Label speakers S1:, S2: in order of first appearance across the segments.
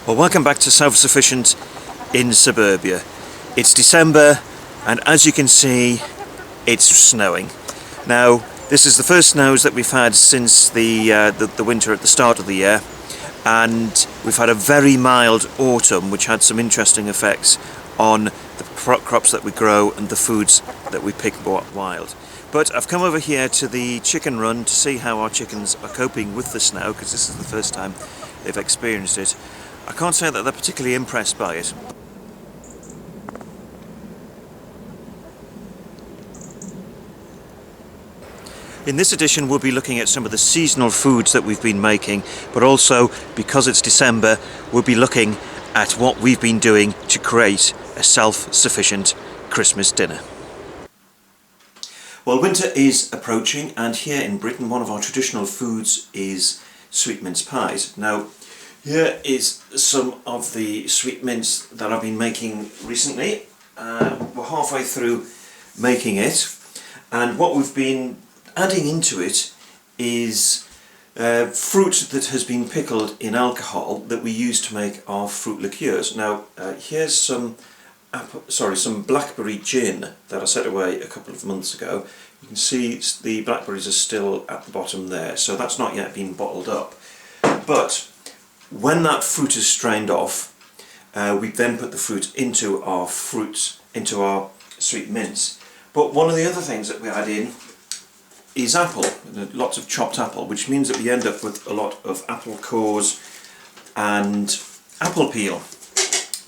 S1: Well, welcome back to Self-Sufficient in Suburbia. It's December and as you can see it's snowing. Now this is the first snows that we've had since the winter at the start of the year, and we've had a very mild autumn which had some interesting effects on the crops that we grow and the foods that we pick wild. But I've come over here to the chicken run to see how our chickens are coping with the snow, because this is the first time they've experienced it. I can't say that they're particularly impressed by it. In this edition we'll be looking at some of the seasonal foods that we've been making, but also, because it's December, we'll be looking at what we've been doing to create a self-sufficient Christmas dinner. Well, winter is approaching, and here in Britain one of our traditional foods is sweet mince pies. Now, here is some of the sweet mince that I've been making recently. We're halfway through making it, and what we've been adding into it is fruit that has been pickled in alcohol that we use to make our fruit liqueurs. Now, here's some blackberry gin that I set away a couple of months ago. You can see the blackberries are still at the bottom there, so that's not yet been bottled up. But when that fruit is strained off, we then put the fruit into our sweet mince. But one of the other things that we add in is apple, lots of chopped apple, which means that we end up with a lot of apple cores and apple peel.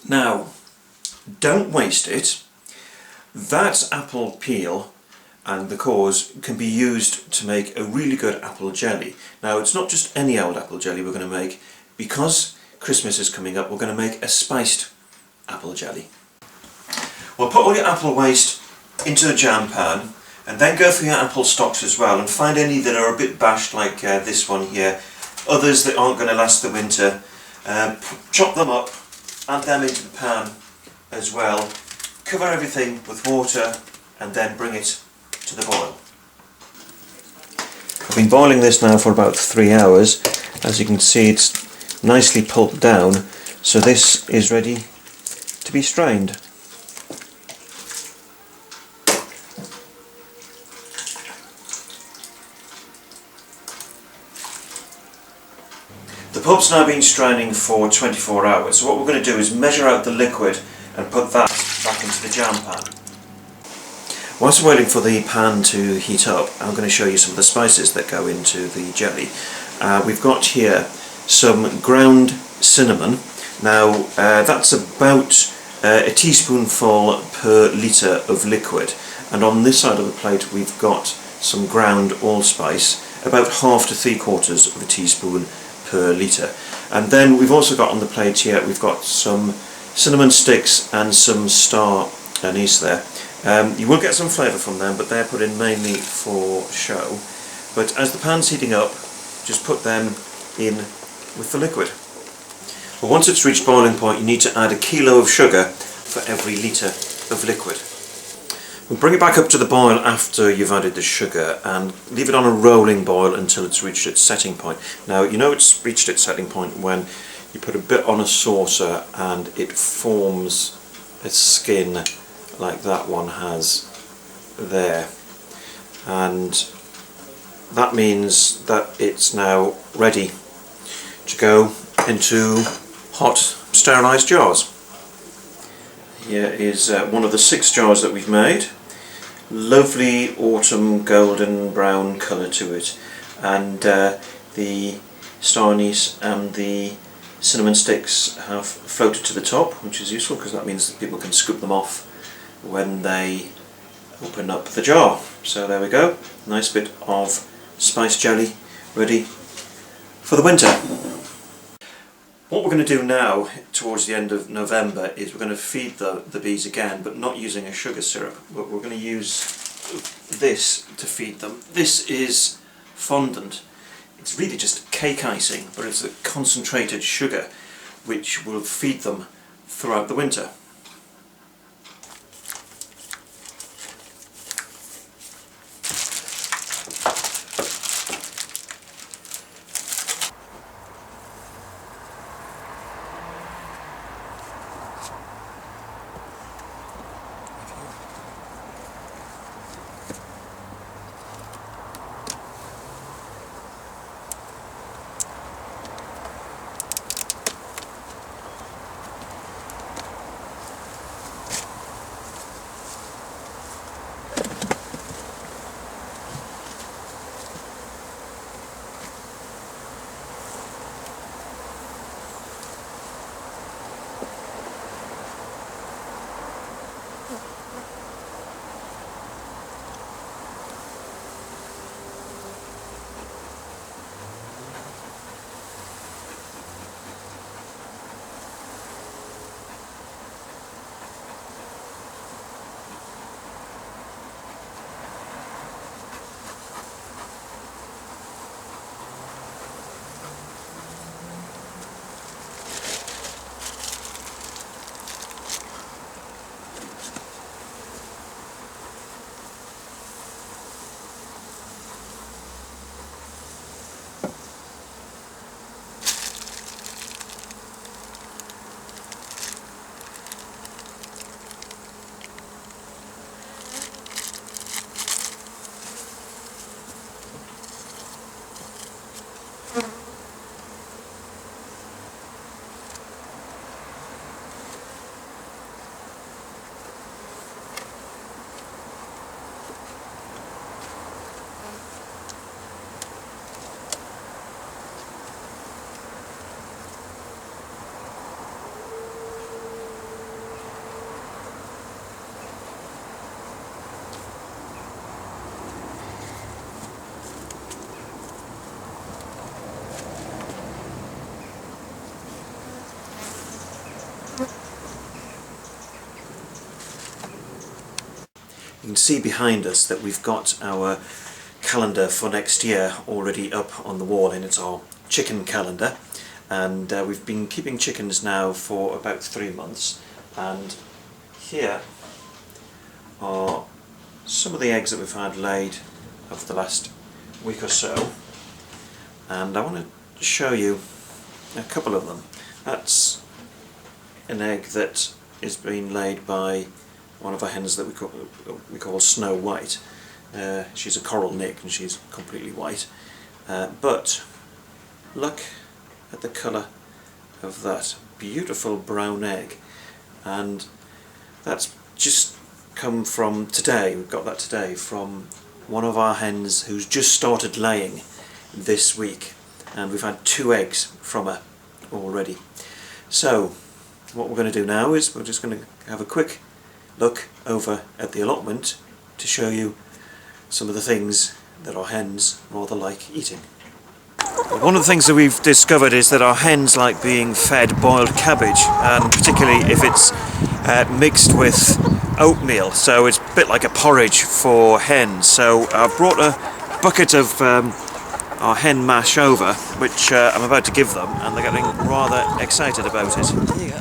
S1: Now, don't waste it. That apple peel and the cores can be used to make a really good apple jelly. Now, it's not just any old apple jelly we're going to make. Because Christmas is coming up, we're going to make a spiced apple jelly. Well, put all your apple waste into the jam pan, and then go through your apple stocks as well, and find any that are a bit bashed, like this one here, others that aren't going to last the winter. Chop them up, add them into the pan as well, cover everything with water, and then bring it to the boil. I've been boiling this now for about 3 hours. As you can see, it's nicely pulped down, so this is ready to be strained. The pulp's now been straining for 24 hours, so what we're going to do is measure out the liquid and put that back into the jam pan. Whilst we're waiting for the pan to heat up, I'm going to show you some of the spices that go into the jelly. We've got here some ground cinnamon. Now that's about a teaspoonful per litre of liquid, and on this side of the plate we've got some ground allspice, about 1/2 to 3/4 of a teaspoon per litre. And then we've also got on the plate here, we've got some cinnamon sticks and some star anise there. You will get some flavour from them, but they're put in mainly for show. But as the pan's heating up, just put them in with the liquid. Well, once it's reached boiling point, you need to add 1 kilo of sugar for every litre of liquid. We'll bring it back up to the boil after you've added the sugar and leave it on a rolling boil until it's reached its setting point. Now, you know it's reached its setting point when you put a bit on a saucer and it forms a skin like that one has there, and that means that it's now ready to go into hot sterilised jars. Here is one of the 6 jars that we've made. Lovely autumn golden brown colour to it, and the star anise and the cinnamon sticks have floated to the top, which is useful because that means that people can scoop them off when they open up the jar. So there we go, nice bit of spice jelly ready for the winter. What we're going to do now, towards the end of November, is we're going to feed the bees again, but not using a sugar syrup. We're going to use this to feed them. This is fondant. It's really just cake icing, but it's a concentrated sugar which will feed them throughout the winter. can see behind us that we've got our calendar for next year already up on the wall, and it's our chicken calendar. And we've been keeping chickens now for about 3 months, and here are some of the eggs that we've had laid over the last week or so, and I want to show you a couple of them. That's an egg that is being laid by one of our hens that we call Snow White. She's a coral nick and she's completely white, but look at the colour of that beautiful brown egg, and that's just come from today. We've got that today from one of our hens who's just started laying this week, and we've had 2 eggs from her already. So what we're going to do now is we're just going to have a quick look over at the allotment to show you some of the things that our hens rather like eating. One of the things that we've discovered is that our hens like being fed boiled cabbage, and particularly if it's mixed with oatmeal, so it's a bit like a porridge for hens. So I've brought a bucket of our hen mash over, which I'm about to give them, and they're getting rather excited about it. Here you go.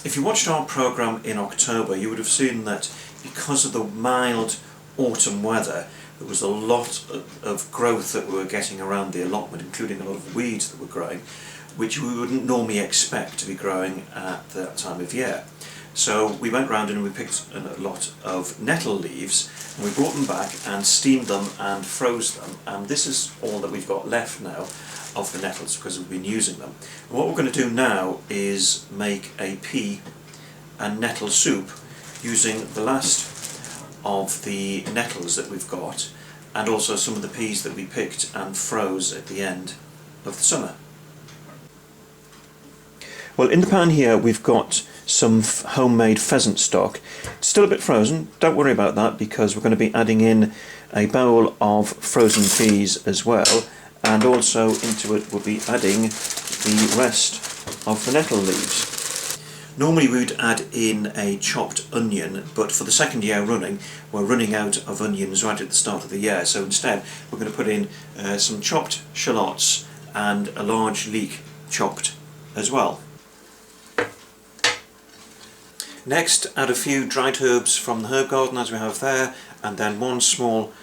S1: If you watched our programme in October, you would have seen that because of the mild autumn weather, there was a lot of growth that we were getting around the allotment, including a lot of weeds that were growing, which we wouldn't normally expect to be growing at that time of year. So we went round and we picked a lot of nettle leaves, and we brought them back and steamed them and froze them, and this is all that we've got left now of the nettles because we've been using them. And what we're going to do now is make a pea and nettle soup using the last of the nettles that we've got, and also some of the peas that we picked and froze at the end of the summer. Well, in the pan here we've got some homemade pheasant stock. It's still a bit frozen, don't worry about that, because we're going to be adding in a bowl of frozen peas as well, and also into it we'll be adding the rest of the nettle leaves. Normally we would add in a chopped onion, but for the second year running we're running out of onions right at the start of the year, so instead we're going to put in some chopped shallots and a large leek chopped as well. Next, add a few dried herbs from the herb garden as we have there, and then 1 small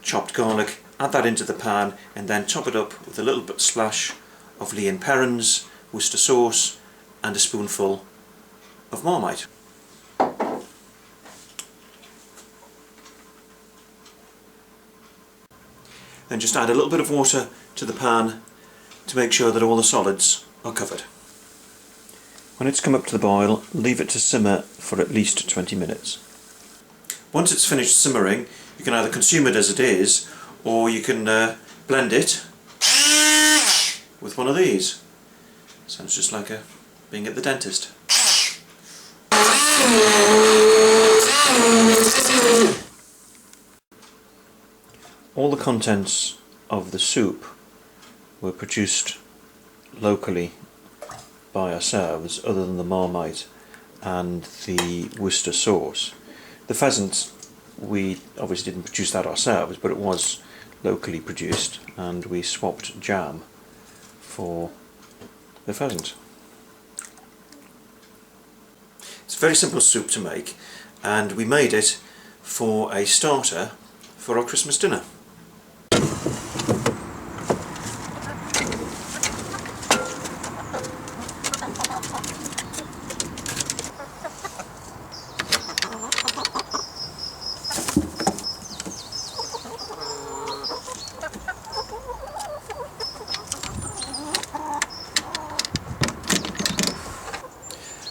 S1: chopped garlic. Add that into the pan and then top it up with a little bit splash of Lea and Perrins, Worcester sauce and a spoonful of Marmite. Then just add a little bit of water to the pan to make sure that all the solids are covered. When it's come up to the boil, leave it to simmer for at least 20 minutes. Once it's finished simmering, you can either consume it as it is, or you can blend it with one of these. Sounds just like being at the dentist. All the contents of the soup were produced locally by ourselves, other than the Marmite and the Worcester sauce. The pheasant, we obviously didn't produce that ourselves, but it was locally produced, and we swapped jam for the pheasant. It's a very simple soup to make, and we made it for a starter for our Christmas dinner.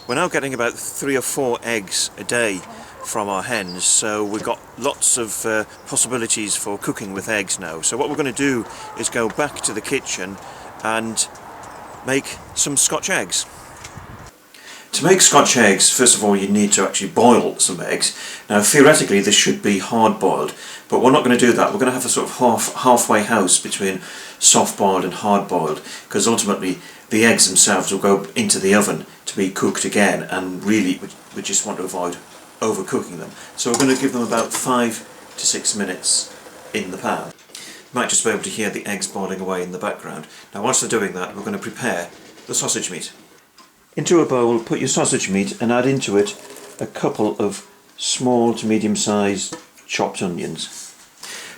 S1: We're now getting about 3 or 4 eggs a day from our hens, so we've got lots of possibilities for cooking with eggs now. So what we're going to do is go back to the kitchen and make some Scotch eggs. To make Scotch eggs, first of all you need to actually boil some eggs. Now theoretically this should be hard boiled, but we're not going to do that. We're going to have a sort of halfway house between soft boiled and hard boiled, because ultimately the eggs themselves will go into the oven to be cooked again, and really we just want to avoid overcooking them. So we're going to give them about 5 to 6 minutes in the pan. You might just be able to hear the eggs boiling away in the background. Now whilst they're doing that, we're going to prepare the sausage meat. Into a bowl, put your sausage meat and add into it a couple of small to medium sized chopped onions.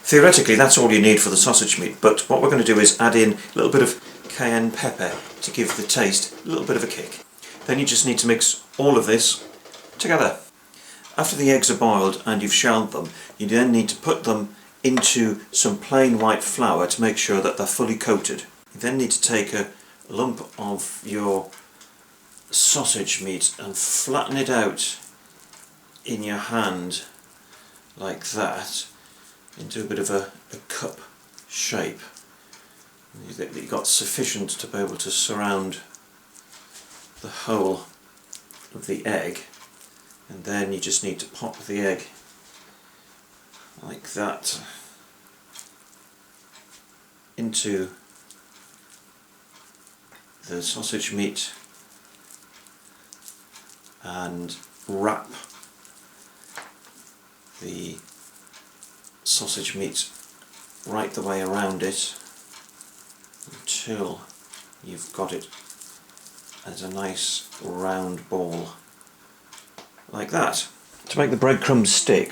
S1: Theoretically that's all you need for the sausage meat, but what we're going to do is add in a little bit of cayenne pepper to give the taste a little bit of a kick. Then you just need to mix all of this together. After the eggs are boiled and you've shelled them, you then need to put them into some plain white flour to make sure that they're fully coated. You then need to take a lump of your sausage meat and flatten it out in your hand like that into a bit of a cup shape. You've got sufficient to be able to surround the whole of the egg, and then you just need to pop the egg like that into the sausage meat and wrap the sausage meat right the way around it until you've got it as a nice round ball like that. To make the breadcrumbs stick,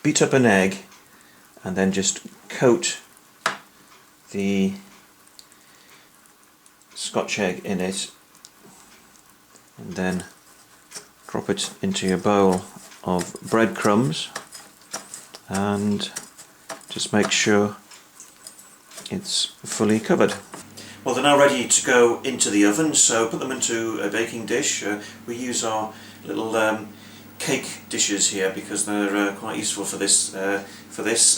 S1: beat up an egg and then just coat the Scotch egg in it, and then drop it into your bowl of breadcrumbs and just make sure it's fully covered. Well, they're now ready to go into the oven, so put them into a baking dish. We use our little cake dishes here because they're quite useful for this,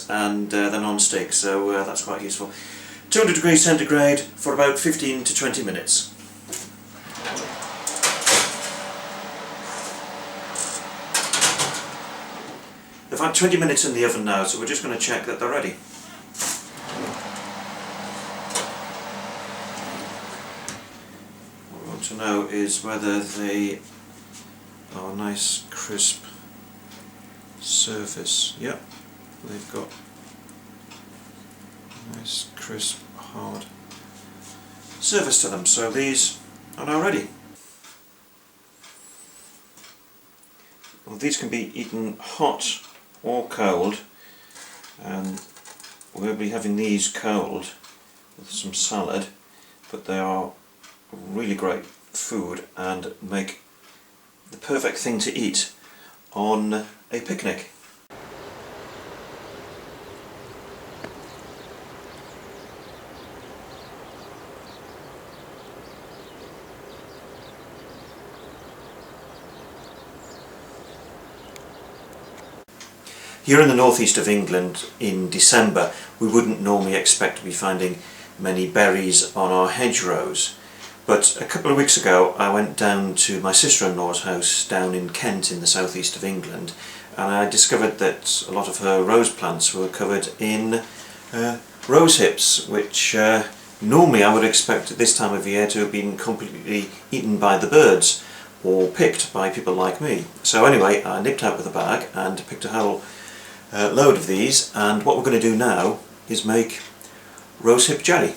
S1: and they're non-stick, so that's quite useful. 200 degrees centigrade for about 15 to 20 minutes. They've had 20 minutes in the oven now, so we're just going to check that they're ready. What we want to know is whether they are a nice crisp surface. Yep, they've got a nice crisp hard surface to them, so these are now ready. Well, these can be eaten hot or cold, and we'll be having these cold with some salad, but they are really great food and make the perfect thing to eat on a picnic. Here in the northeast of England in December we wouldn't normally expect to be finding many berries on our hedgerows, but a couple of weeks ago I went down to my sister-in-law's house down in Kent in the southeast of England, and I discovered that a lot of her rose plants were covered in rose hips, which normally I would expect at this time of year to have been completely eaten by the birds or picked by people like me. So anyway, I nipped out with a bag and picked a whole load of these, and what we're going to do now is make rosehip jelly.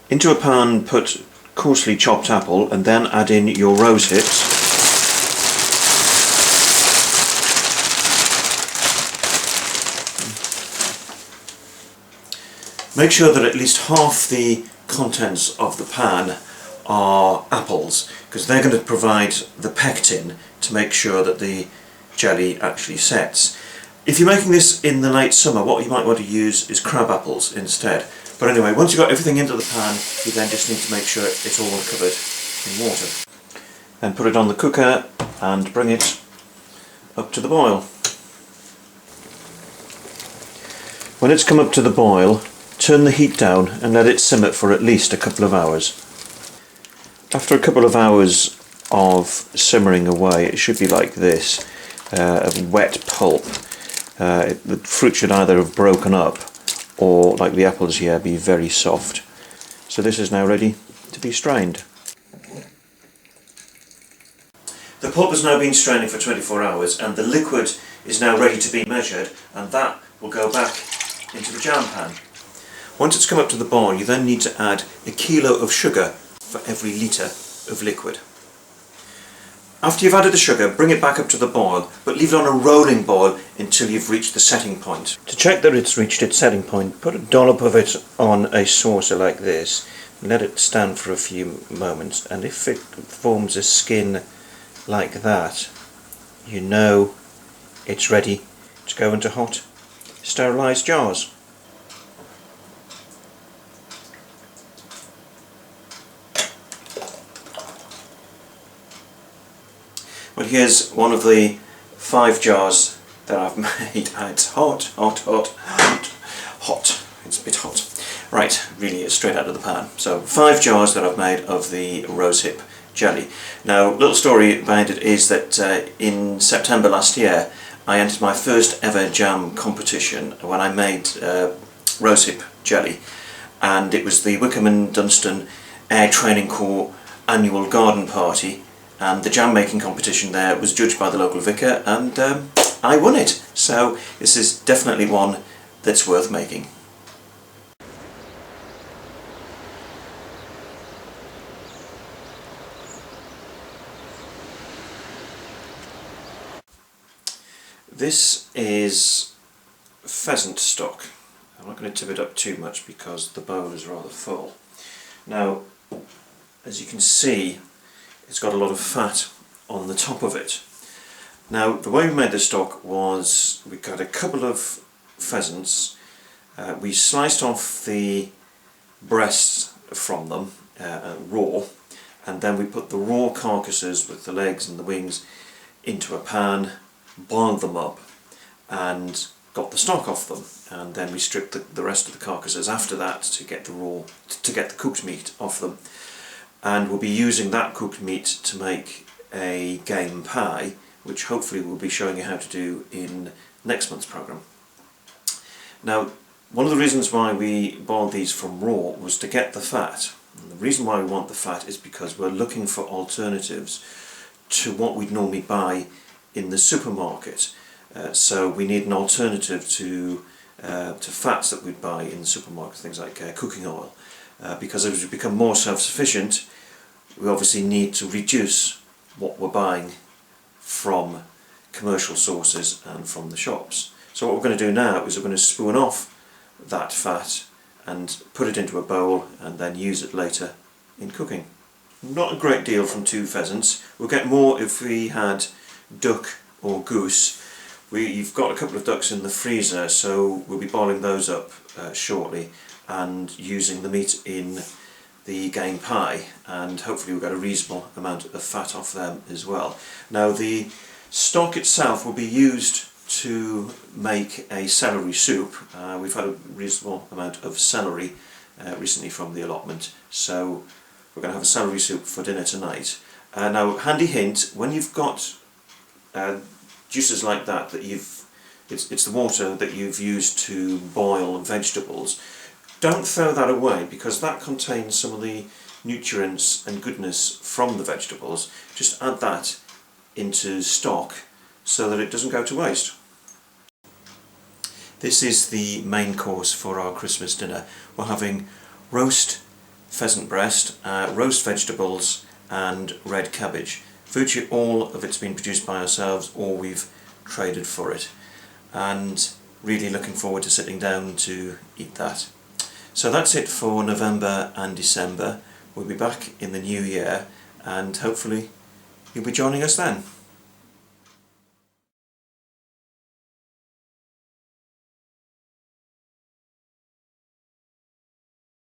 S1: Into a pan put coarsely chopped apple and then add in your rose hips. Make sure that at least half the contents of the pan are apples, because they're going to provide the pectin to make sure that the jelly actually sets. If you're making this in the late summer, what you might want to use is crab apples instead. But anyway, once you've got everything into the pan, you then just need to make sure it's all covered in water. Then put it on the cooker and bring it up to the boil. When it's come up to the boil, turn the heat down and let it simmer for at least a couple of hours. After a couple of hours of simmering away, it should be like this, a wet pulp. The fruit should either have broken up or, like the apples here, be very soft. So this is now ready to be strained. The pulp has now been straining for 24 hours and the liquid is now ready to be measured, and that will go back into the jam pan. Once it's come up to the boil, you then need to add a kilo of sugar for every litre of liquid. After you've added the sugar, bring it back up to the boil, but leave it on a rolling boil until you've reached the setting point. To check that it's reached its setting point, put a dollop of it on a saucer like this, and let it stand for a few moments, and if it forms a skin like that, you know it's ready to go into hot, sterilised jars. Well, here's one of the 5 jars that I've made. It's hot. It's a bit hot. Right, really it's straight out of the pan. So 5 jars that I've made of the rosehip jelly. Now, little story behind it is that in September last year I entered my first ever jam competition when I made rosehip jelly, and it was the Wickham and Dunstan Air Training Corps annual garden party, and the jam making competition there was judged by the local vicar, and I won it. So this is definitely one that's worth making. This is Pheasant Stock. I'm not going to tip it up too much because the bowl is rather full. Now, as you can see, it's got a lot of fat on the top of it. Now, the way we made this stock was we got a couple of pheasants, we sliced off the breasts from them raw, and then we put the raw carcasses with the legs and the wings into a pan, boiled them up and got the stock off them, and then we stripped the rest of the carcasses after that to get the cooked meat off them, and we'll be using that cooked meat to make a game pie, which hopefully we'll be showing you how to do in next month's programme. Now, one of the reasons why we boiled these from raw was to get the fat, and the reason why we want the fat is because we're looking for alternatives to what we'd normally buy in the supermarket. So we need an alternative to fats that we'd buy in the supermarket, things like cooking oil. Because as we become more self-sufficient, we obviously need to reduce what we're buying from commercial sources and from the shops. So what we're going to do now is we're going to spoon off that fat and put it into a bowl and then use it later in cooking. Not a great deal from 2 pheasants. We'll get more if we had duck or goose. We've got a couple of ducks in the freezer, so we'll be boiling those up shortly and using the meat in the game pie, and hopefully we've got a reasonable amount of fat off them as well. Now, the stock itself will be used to make a celery soup. We've had a reasonable amount of celery recently from the allotment, so we're going to have a celery soup for dinner tonight. Now, handy hint, when you've got juices like that it's the water that you've used to boil vegetables, don't throw that away, because that contains some of the nutrients and goodness from the vegetables. Just add that into stock so that it doesn't go to waste. This is the main course for our Christmas dinner. We're having roast pheasant breast, roast vegetables and red cabbage. Virtually all of it's been produced by ourselves, or we've traded for it, and really looking forward to sitting down to eat that. So that's it for November and December. We'll be back in the new year, and hopefully you'll be joining us then.